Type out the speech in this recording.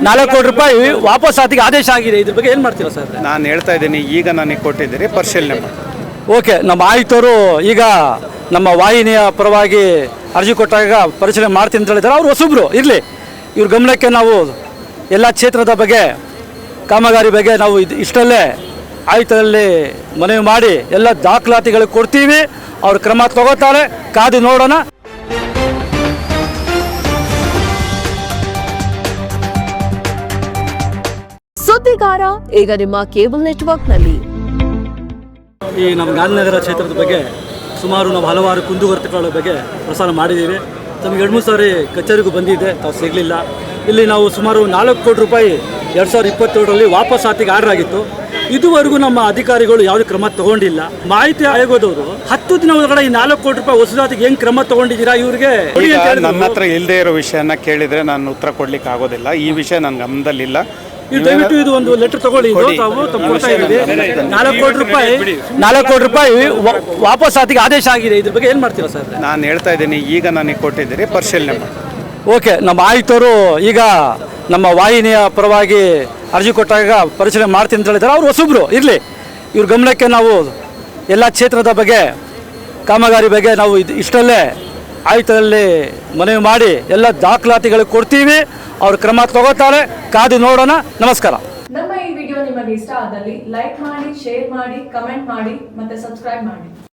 4 ಕೋಟಿ ರೂಪಾಯಿ ವಾಪಸ್ಸಾತಿಗೆ ಆದೇಶ ಆಗಿದೆ. ಇದ್ರ ಬಗ್ಗೆ ಏನು ಮಾಡ್ತೀರಾ ಸರ್? ನಾನು ಹೇಳ್ತಾ ಇದ್ದೀನಿ, ಈಗ ನನಗೆ ಕೊಟ್ಟಿದ್ದೀರಿ, ಪರಿಶೀಲನೆ ಮಾಡಿ. ಓಕೆ, ನಮ್ಮ ಆಯುಕ್ತರು ಈಗ ನಮ್ಮ ವಾಹಿನಿಯ ಪರವಾಗಿ ಅರ್ಜಿ ಕೊಟ್ಟಾಗ ಪರಿಶೀಲನೆ ಮಾಡ್ತೀನಿ ಅಂತ ಹೇಳಿದ್ದಾರೆ. ಅವರು ಹೊಸಬ್ರು ಇರಲಿ, ಇವ್ರ ಗಮನಕ್ಕೆ ನಾವು ಎಲ್ಲ ಕ್ಷೇತ್ರದ ಬಗ್ಗೆ, ಕಾಮಗಾರಿ ಬಗ್ಗೆ ನಾವು ಇಷ್ಟಲ್ಲೇ ಆಯುಕ್ತರಲ್ಲಿ ಮನವಿ ಮಾಡಿ ಎಲ್ಲ ದಾಖಲಾತಿಗಳು ಕೊಡ್ತೀವಿ. ಅವ್ರ ಕ್ರಮ ತಗೋತಾರೆ, ಕಾದು ನೋಡೋಣ. ಸುದ್ದಿಗಾರ ಈಗ ನಿಮ್ಮ ಕೇಬಲ್ ನೆಟ್ವರ್ಕ್ನಲ್ಲಿ. ಈ ನಮ್ಮ ಗಾಂಧಿನಗರ ಕ್ಷೇತ್ರದ ಬಗ್ಗೆ ಸುಮಾರು ನಾವು ಹಲವಾರು ಕುಂದುಕೊರತೆಗಳ ಬಗ್ಗೆ ಪ್ರಸಾರ ಮಾಡಿದ್ದೀವಿ. ನಮಗೆ 2-3 ಸಾರಿ ಕಚೇರಿಗೂ ಬಂದಿದೆ, ತಾವು ಸಿಗಲಿಲ್ಲ. ಇಲ್ಲಿ ನಾವು ಸುಮಾರು 4 ಕೋಟಿ ರೂಪಾಯಿ 2022ರಲ್ಲಿ ವಾಪಸ್ಸಾತಿಗೆ ಆರ್ಡರ್ ಆಗಿತ್ತು. ಇದುವರೆಗೂ ನಮ್ಮ ಅಧಿಕಾರಿಗಳು ಯಾವುದೇ ಕ್ರಮ ತಗೊಂಡಿಲ್ಲ. ಮಾಹಿತಿ ಆಯೋಗದವರು 10 ದಿನ ಒಳಗಡೆ ಈ 4 ಕೋಟಿ ರೂಪಾಯಿ ವಸೂಲಾತಿಗೆ ಹೆಂಗ್ ಕ್ರಮ ತಗೊಂಡಿದ್ದೀರಾ? ಇವ್ರಿಗೆ ನನ್ನ ಹತ್ರ ಇಲ್ಲದೆ ಇರೋ ವಿಷಯನ ಕೇಳಿದ್ರೆ ನಾನು ಉತ್ತರ ಕೊಡ್ಲಿಕ್ಕೆ ಆಗೋದಿಲ್ಲ. ಈ ವಿಷಯ ನನ್ನ ಗಮನದಲ್ಲಿಲ್ಲ. ದಯವಿಟ್ಟು ಇದು ಒಂದು ಲೆಟರ್ ತಗೊಳ್ಳಿ. 4 ಕೋಟಿ ರೂಪಾಯಿ ವಾಪಸ್ಸಾತಿಗೆ ಆದೇಶ ಆಗಿದೆ. ಇದ್ರ ಬಗ್ಗೆ ಏನು ಮಾಡ್ತೀರಾ ಸರ್? ನಾನು ಹೇಳ್ತಾ ಇದ್ದೀನಿ, ಈಗ ನನಗೆ ಕೊಟ್ಟಿದ್ದೀರಿ, ಪರಿಶೀಲನೆ ಮಾಡಿ. ಓಕೆ, ನಮ್ಮ ಆಯುಕ್ತರು ಈಗ ನಮ್ಮ ವಾಹಿನಿಯ ಪರವಾಗಿ ಅರ್ಜಿ ಕೊಟ್ಟಾಗ ಪರಿಶೀಲನೆ ಮಾಡ್ತೀನಿ ಅಂತ ಹೇಳಿದ್ದಾರೆ. ಅವರು ಹೊಸಬ್ರು ಇರಲಿ, ಇವ್ರ ಗಮನಕ್ಕೆ ನಾವು ಎಲ್ಲ ಕ್ಷೇತ್ರದ ಬಗ್ಗೆ, ಕಾಮಗಾರಿ ಬಗ್ಗೆ ನಾವು ಇಷ್ಟಲ್ಲೇ ಆಯುಕ್ತರಲ್ಲಿ ಮನವಿ ಮಾಡಿ ಎಲ್ಲ ದಾಖಲಾತಿಗಳು ಕೊಡ್ತೀವಿ. ಅವ್ರ ಕ್ರಮ ತಗೋತಾರೆ, ಕಾದು ನೋಡೋಣ. ನಮಸ್ಕಾರ. ನಮ್ಮ ಈ ವಿಡಿಯೋ ನಿಮಗೆ ಇಷ್ಟ ಆದಲ್ಲಿ ಲೈಕ್ ಮಾಡಿ, ಶೇರ್ ಮಾಡಿ, ಕಮೆಂಟ್ ಮಾಡಿ ಮತ್ತೆ ಸಬ್ಸ್ಕ್ರೈಬ್ ಮಾಡಿ.